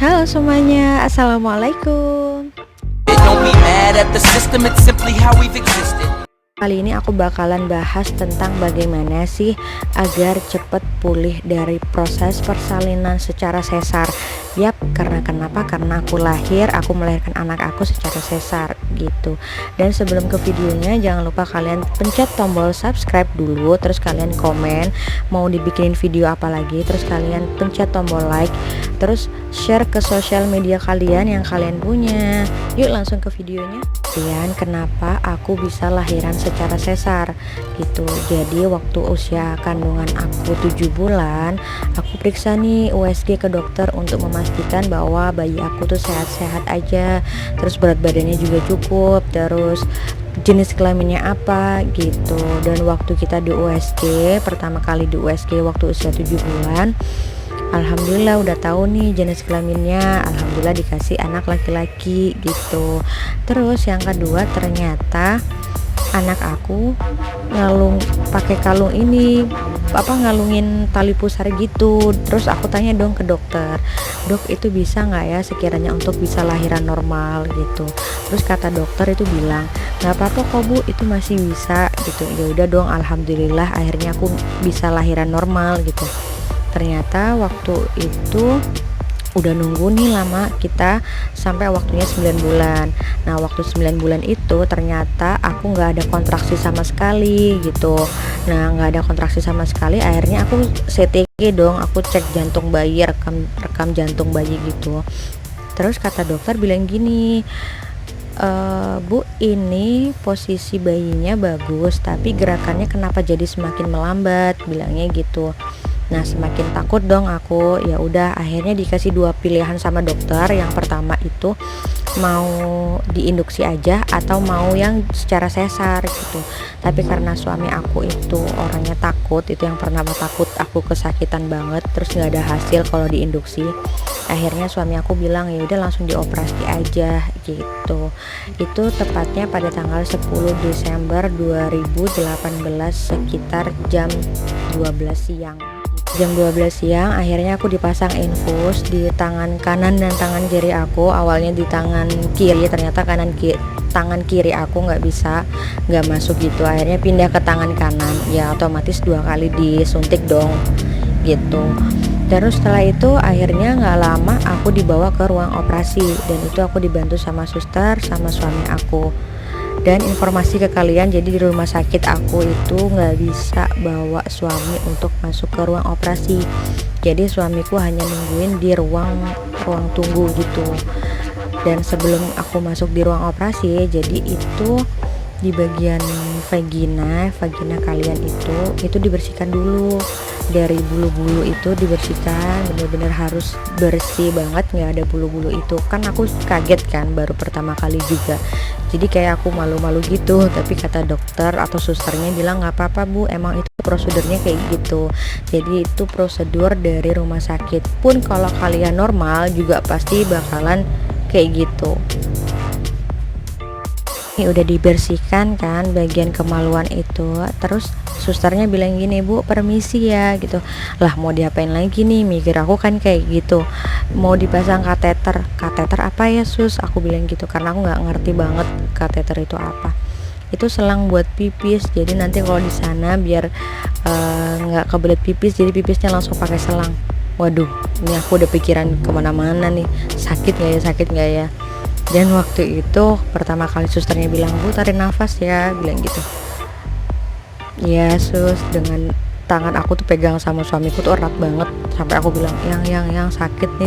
Halo semuanya, Assalamualaikum. Don't be mad at the system, it's simply how we've existed. Kali ini aku bakalan bahas tentang bagaimana sih agar cepet pulih dari proses persalinan secara sesar. Yap, karena kenapa? Karena aku melahirkan anak aku secara sesar gitu. Dan sebelum ke videonya, jangan lupa kalian pencet tombol subscribe dulu, terus kalian komen mau dibikin video apa lagi, terus kalian pencet tombol like, terus share ke sosial media kalian yang kalian punya. Yuk langsung ke videonya. Dan kenapa aku bisa lahiran secara sesar gitu. Jadi waktu usia kandungan aku 7 bulan, aku periksa nih USG ke dokter untuk memastikan bahwa bayi aku tuh sehat-sehat aja, terus berat badannya juga cukup, terus jenis kelaminnya apa gitu. Dan waktu kita di USG, pertama kali di USG waktu usia 7 bulan, alhamdulillah udah tahu nih jenis kelaminnya, alhamdulillah dikasih anak laki-laki gitu. Terus yang kedua, ternyata anak aku pakai kalung ini, ngalungin tali pusar gitu. Terus aku tanya dong ke dokter, dok itu bisa nggak ya sekiranya untuk bisa lahiran normal gitu. Terus kata dokter itu bilang nggak apa-apa kok bu, itu masih bisa gitu. Ya udah dong, alhamdulillah akhirnya aku bisa lahiran normal gitu. Ternyata waktu itu udah nunggu nih lama kita sampai waktunya 9 bulan. Nah waktu 9 bulan itu ternyata aku nggak ada kontraksi sama sekali gitu. Nah nggak ada kontraksi sama sekali, akhirnya aku CTG dong, aku cek jantung bayi, rekam jantung bayi gitu. Terus kata dokter bilang gini, bu ini posisi bayinya bagus tapi gerakannya kenapa jadi semakin melambat, bilangnya gitu. Nah semakin takut dong aku. Ya udah akhirnya dikasih dua pilihan sama dokter. Yang pertama itu mau diinduksi aja atau mau yang secara sesar gitu. Tapi karena suami aku itu orangnya takut, itu yang pertama takut aku kesakitan banget, terus nggak ada hasil kalau diinduksi. Akhirnya suami aku bilang ya udah langsung dioperasi aja gitu. Itu tepatnya pada tanggal 10 Desember 2018 sekitar jam 12 siang. Jam 12 siang akhirnya aku dipasang infus di tangan kanan dan tangan kiri aku. Awalnya di tangan kiri, ternyata tangan kiri aku nggak masuk gitu. Akhirnya pindah ke tangan kanan, ya otomatis 2 kali disuntik dong gitu. Terus setelah itu akhirnya nggak lama aku dibawa ke ruang operasi, dan itu aku dibantu sama suster sama suami aku. Dan informasi ke kalian, jadi di rumah sakit aku itu nggak bisa bawa suami untuk masuk ke ruang operasi. Jadi suamiku hanya nungguin di ruang tunggu gitu. Dan sebelum aku masuk di ruang operasi, jadi itu di bagian vagina kalian itu dibersihkan dulu. Dari bulu-bulu itu dibersihkan, bener-bener harus bersih banget, nggak ada bulu-bulu itu. Kan aku kaget kan, baru pertama kali juga, jadi kayak aku malu-malu gitu. Tapi kata dokter atau susternya bilang nggak apa-apa bu, emang itu prosedurnya kayak gitu. Jadi itu prosedur dari rumah sakit. Pun kalau kalian normal juga pasti bakalan kayak gitu. Ini udah dibersihkan kan bagian kemaluan itu. Terus susternya bilang gini, bu permisi ya gitu. Lah mau diapain lagi nih, mikir aku kan kayak gitu. Mau dipasang kateter apa ya sus, aku bilang gitu, karena aku nggak ngerti banget kateter itu apa. Itu selang buat pipis, jadi nanti kalau di sana biar nggak kebelet pipis, jadi pipisnya langsung pakai selang. Waduh, ini aku udah pikiran kemana-mana nih, sakit nggak ya. Dan waktu itu pertama kali susternya bilang, bu tarik nafas ya, bilang gitu. Ya sus, dengan tangan aku tuh pegang sama suamiku tuh erat banget, sampai aku bilang yang sakit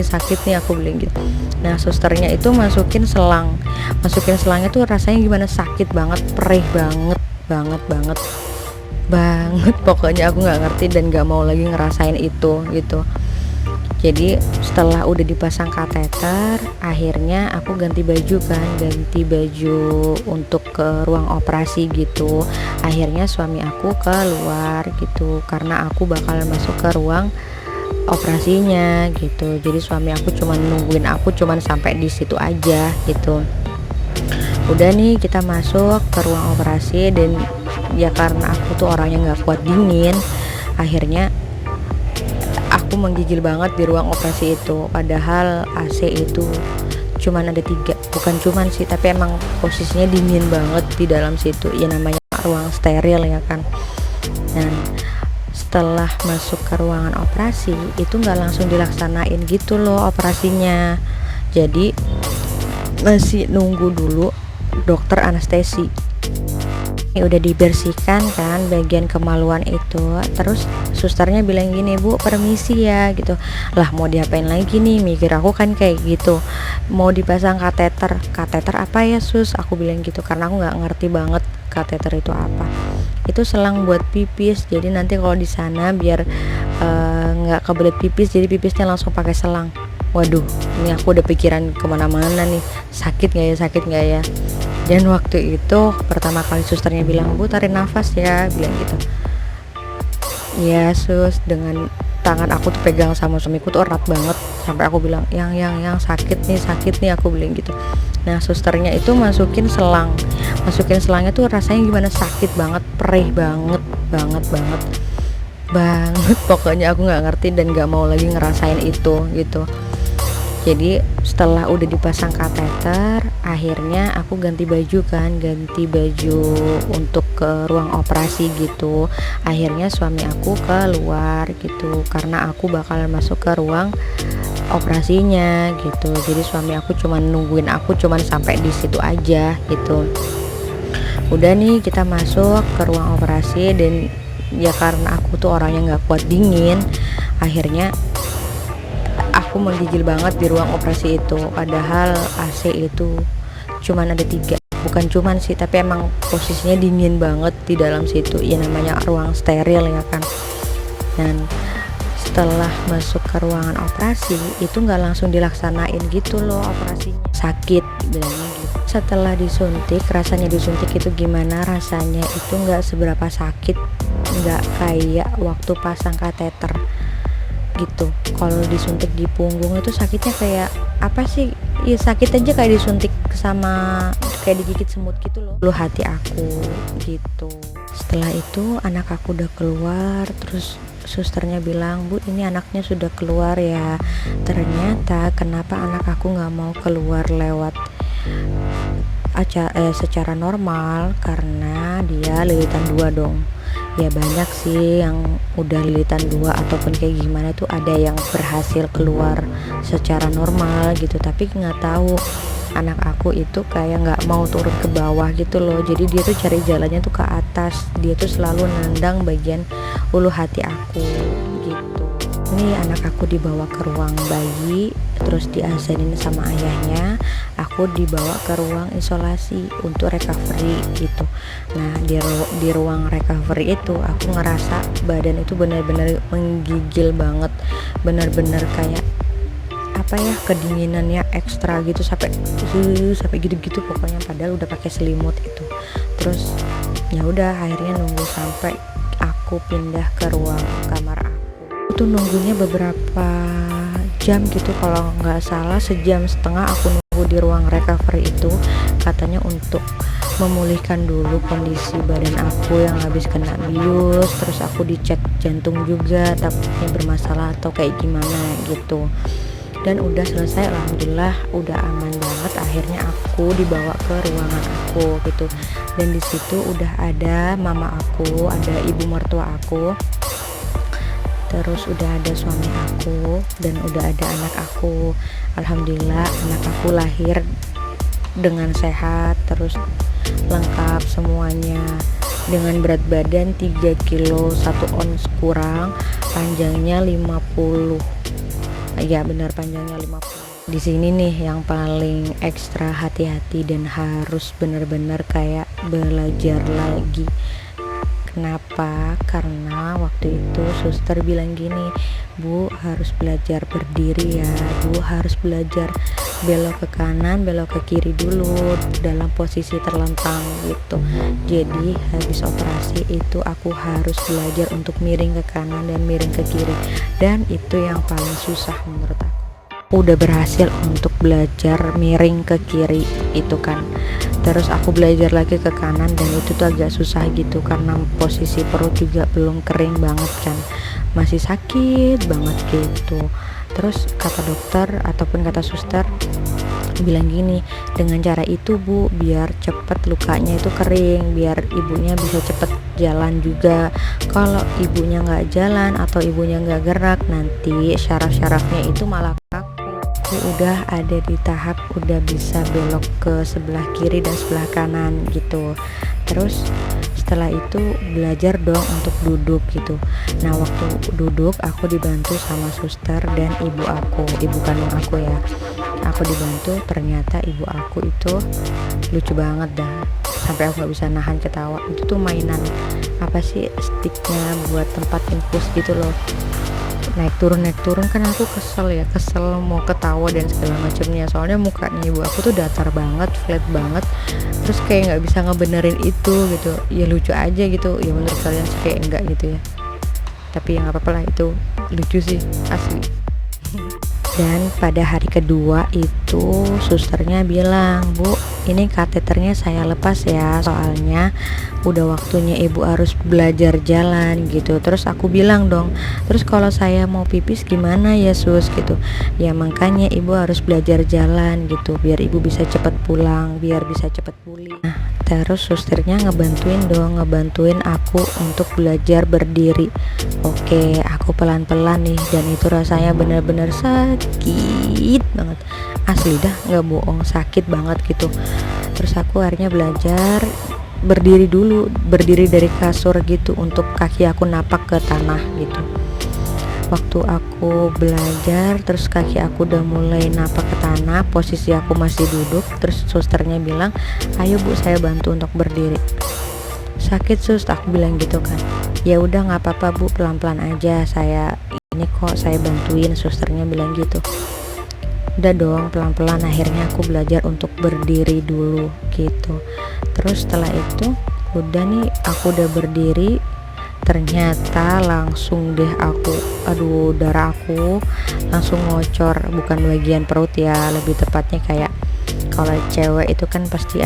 nih aku bilang gitu. Nah susternya itu masukin selangnya tuh rasanya gimana, sakit banget, perih banget pokoknya aku nggak ngerti dan nggak mau lagi ngerasain itu gitu. Jadi setelah udah dipasang kateter, akhirnya aku ganti baju untuk ke ruang operasi gitu. Akhirnya suami aku keluar gitu, karena aku bakalan masuk ke ruang operasinya gitu. Jadi suami aku cuman nungguin aku sampai di situ aja gitu. Udah nih kita masuk ke ruang operasi, dan ya karena aku tuh orangnya nggak kuat dingin, akhirnya aku aku menggigil banget di ruang operasi itu, padahal AC itu cuman ada 3, bukan cuman sih, tapi emang posisinya dingin banget di dalam situ, ya namanya ruang steril ya kan. Dan setelah masuk ke ruangan operasi itu nggak langsung dilaksanain gitu loh operasinya, jadi masih nunggu dulu dokter anestesi. Ini udah dibersihkan kan bagian kemaluan itu, terus susternya bilang gini, "Bu, permisi ya," gitu. Lah mau diapain lagi nih, mikir aku kan kayak gitu. Mau dipasang kateter. Kateter apa ya, Sus? Aku bilang gitu karena aku nggak ngerti banget kateter itu apa. Itu selang buat pipis, jadi nanti kalau di sana biar nggak kebelet pipis, jadi pipisnya langsung pakai selang. Waduh, ini aku udah pikiran kemana-mana nih, sakit nggak ya. Dan waktu itu pertama kali susternya bilang, "Bu, tarik nafas ya," bilang gitu. "Ya sus," dengan tangan aku tuh pegang sama suamiku tuh erat banget, sampai aku bilang, yang sakit nih, aku bilang gitu. Nah susternya itu masukin selangnya tuh rasanya gimana, sakit banget, perih banget pokoknya aku nggak ngerti dan nggak mau lagi ngerasain itu gitu. Jadi setelah udah dipasang kateter, akhirnya aku ganti baju untuk ke ruang operasi gitu. Akhirnya suami aku keluar gitu karena aku bakalan masuk ke ruang operasinya gitu. Jadi suami aku cuman nungguin aku cuman sampai di situ aja gitu. Udah nih kita masuk ke ruang operasi, dan ya karena aku tuh orangnya nggak kuat dingin, akhirnya aku menggigil banget di ruang operasi itu, padahal AC itu cuman ada 3, bukan cuman sih, tapi emang posisinya dingin banget di dalam situ, ya namanya ruang steril ya kan. Dan setelah masuk ke ruangan operasi itu nggak langsung dilaksanain gitu loh operasinya, sakit bilangnya gitu. Setelah disuntik, rasanya disuntik itu gimana, rasanya itu nggak seberapa sakit, nggak kayak waktu pasang kateter gitu. Kalau disuntik di punggung itu sakitnya kayak apa sih, ya sakit aja kayak disuntik sama kayak digigit semut gitu loh. Lu hati aku gitu. Setelah itu anak aku udah keluar, terus susternya bilang, "Bu, ini anaknya sudah keluar ya." Ternyata kenapa anak aku nggak mau keluar lewat secara normal, karena dia lilitan 2 dong. Ya banyak sih yang udah lilitan 2 ataupun kayak gimana tuh, ada yang berhasil keluar secara normal gitu, tapi nggak tahu anak aku itu kayak nggak mau turun ke bawah gitu loh. Jadi dia tuh cari jalannya tuh ke atas, dia tuh selalu nendang bagian ulu hati aku gitu. Ini anak aku dibawa ke ruang bayi, terus diazanin sama ayahnya. Aku dibawa ke ruang isolasi untuk recovery gitu. Nah di ruang recovery itu aku ngerasa badan itu benar-benar menggigil banget, benar-benar kayak apa ya, kedinginannya ekstra gitu, sampai gitu pokoknya, padahal udah pakai selimut itu. Terus ya udah akhirnya nunggu sampai aku pindah ke ruang kamar aku. Itu nunggunya beberapa jam gitu, kalau nggak salah 1,5 jam aku nunggu di ruang recovery itu, katanya untuk memulihkan dulu kondisi badan aku yang habis kena bius, terus aku dicek jantung juga takutnya bermasalah atau kayak gimana gitu. Dan udah selesai, alhamdulillah udah aman banget. Akhirnya aku dibawa ke ruangan aku gitu, dan di situ udah ada mama aku, ada ibu mertua aku, terus udah ada suami aku, dan udah ada anak aku. Alhamdulillah anak aku lahir dengan sehat, terus lengkap semuanya, dengan berat badan 3 kilo 1 ons kurang, panjangnya 50. Ya benar, panjangnya 50. Di sini nih yang paling ekstra hati-hati dan harus benar-benar kayak belajar lagi. Kenapa? Karena waktu itu suster bilang gini, "Bu, harus belajar berdiri ya, Bu, harus belajar belok ke kanan, belok ke kiri dulu dalam posisi terlentang gitu." Jadi habis operasi itu aku harus belajar untuk miring ke kanan dan miring ke kiri, dan itu yang paling susah menurut aku. Udah berhasil untuk belajar miring ke kiri itu kan, terus aku belajar lagi ke kanan, dan itu tuh agak susah gitu karena posisi perut juga belum kering banget kan, masih sakit banget gitu. Terus kata dokter ataupun kata suster bilang gini, dengan cara itu Bu, biar cepet lukanya itu kering, biar ibunya bisa cepet jalan juga. Kalau ibunya nggak jalan atau ibunya nggak gerak, nanti syaraf-syarafnya itu malah kaku. Aku udah ada di tahap udah bisa belok ke sebelah kiri dan sebelah kanan gitu. Terus setelah itu belajar dong untuk duduk gitu. Nah, waktu duduk aku dibantu sama suster dan ibu kandung aku ya. Aku dibantu, ternyata ibu aku itu lucu banget dah, sampai aku gak bisa nahan ketawa. Itu tuh mainan apa sih, sticknya buat tempat infus gitu loh, naik turun kan. Aku kesel mau ketawa dan segala macamnya, soalnya mukanya ibu aku tuh datar banget, flat banget, terus kayak nggak bisa ngebenerin itu gitu. Ya lucu aja gitu ya, menurut kalian sih kayak enggak gitu ya, tapi ya nggak apa-apa lah, itu lucu sih asli. Dan pada hari kedua itu susternya bilang, Bu, ini kateternya saya lepas ya, soalnya udah waktunya ibu harus belajar jalan gitu. Terus aku bilang dong, terus kalau saya mau pipis gimana ya sus gitu. Ya makanya ibu harus belajar jalan gitu, biar ibu bisa cepet pulang, biar bisa cepet pulih. Nah, terus susternya ngebantuin aku untuk belajar berdiri. Oke, aku pelan-pelan nih, dan itu rasanya benar-benar sakit banget, asli dah nggak bohong, sakit banget gitu. Terus aku akhirnya belajar berdiri dari kasur gitu, untuk kaki aku napak ke tanah gitu. Waktu aku belajar, terus kaki aku udah mulai napak ke tanah, posisi aku masih duduk. Terus susternya bilang, ayo Bu, saya bantu untuk berdiri. Sakit sus, aku bilang gitu kan. Ya udah nggak apa-apa Bu, pelan-pelan aja, saya bantuin, susternya bilang gitu. Udah dong, pelan-pelan akhirnya aku belajar untuk berdiri dulu gitu. Terus setelah itu udah nih, aku udah berdiri, ternyata langsung deh darah aku langsung ngocor, bukan bagian perut ya, lebih tepatnya kayak kalau cewek itu kan pasti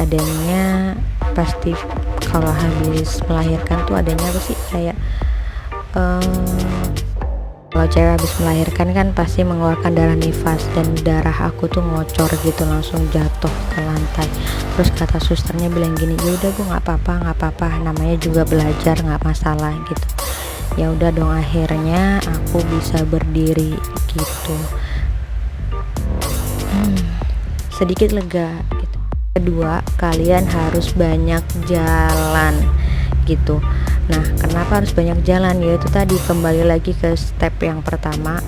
kalau habis melahirkan tuh adanya apa sih, kayak kalau cewek habis melahirkan kan pasti mengeluarkan darah nifas, dan darah aku tuh ngocor gitu, langsung jatuh ke lantai. Terus kata susternya bilang gini, ya udah Bu, nggak apa-apa, namanya juga belajar, nggak masalah gitu. Ya udah dong, akhirnya aku bisa berdiri gitu. Sedikit lega gitu. Kedua, kalian harus banyak jalan gitu. Nah, kenapa harus banyak jalan? Ya itu tadi, kembali lagi ke step yang pertama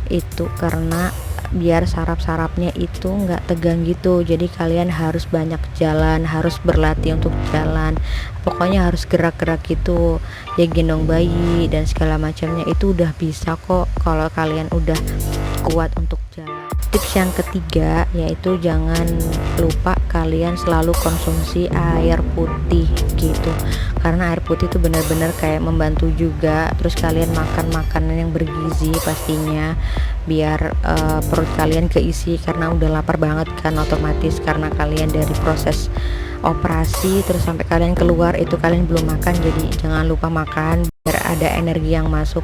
itu, karena biar saraf-sarafnya itu nggak tegang gitu. Jadi kalian harus banyak jalan, harus berlatih untuk jalan, pokoknya harus gerak-gerak gitu ya, gendong bayi dan segala macamnya itu udah bisa kok kalau kalian udah kuat untuk jalan. Tips yang ketiga yaitu jangan lupa kalian selalu konsumsi air putih gitu, karena air putih itu benar-benar kayak membantu juga. Terus kalian makan makanan yang bergizi pastinya, biar perut kalian keisi, karena udah lapar banget kan otomatis, karena kalian dari proses operasi terus sampai kalian keluar itu kalian belum makan. Jadi jangan lupa makan biar ada energi yang masuk.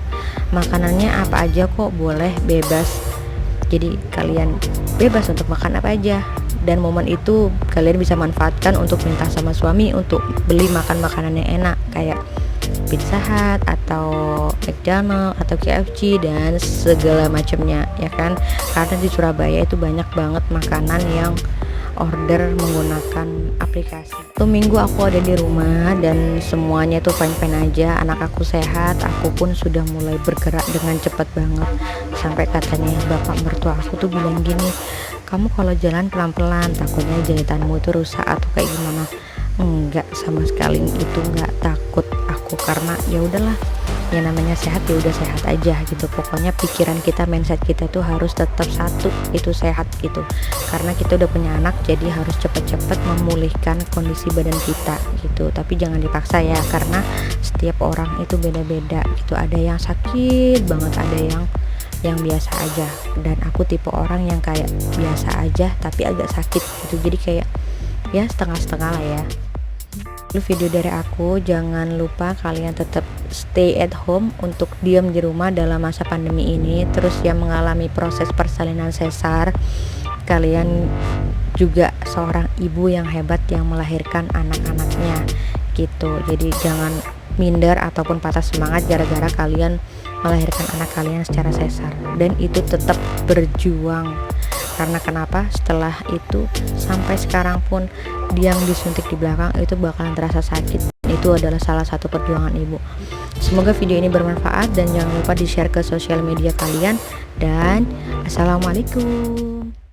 Makanannya apa aja kok, boleh, bebas. Jadi kalian bebas untuk makan apa aja, dan momen itu kalian bisa manfaatkan untuk minta sama suami untuk beli makan makanan yang enak kayak Pizza Hut atau McDonald atau KFC dan segala macamnya ya kan. Karena di Surabaya itu banyak banget makanan yang order menggunakan aplikasi. Satu minggu aku ada di rumah dan semuanya tuh fine-fine aja. Anak aku sehat, aku pun sudah mulai bergerak dengan cepat banget. Sampai katanya bapak mertua aku tuh bilang gini, kamu kalau jalan pelan-pelan, takutnya jahitanmu itu rusak atau kayak gimana. Enggak, sama sekali itu enggak takut aku, karena ya udahlah, yang namanya sehat ya udah sehat aja gitu. Pokoknya pikiran kita, mindset kita tuh harus tetap satu, itu sehat gitu. Karena kita udah punya anak, jadi harus cepet-cepet memulihkan kondisi badan kita gitu. Tapi jangan dipaksa ya, karena setiap orang itu beda-beda gitu. Ada yang sakit banget, ada yang biasa aja. Dan aku tipe orang yang kayak biasa aja tapi agak sakit gitu. Jadi kayak ya setengah-setengah lah ya. video dari aku. Jangan lupa kalian tetap stay at home untuk diam di rumah dalam masa pandemi ini. Terus yang mengalami proses persalinan sesar, kalian juga seorang ibu yang hebat yang melahirkan anak-anaknya gitu. Jadi jangan minder ataupun patah semangat gara-gara kalian melahirkan anak kalian secara sesar, dan itu tetap berjuang. Karena kenapa? Setelah itu sampai sekarang pun yang disuntik di belakang itu bakalan terasa sakit. Itu adalah salah satu perjuangan ibu. Semoga video ini bermanfaat dan jangan lupa di share ke sosial media kalian. Dan assalamualaikum.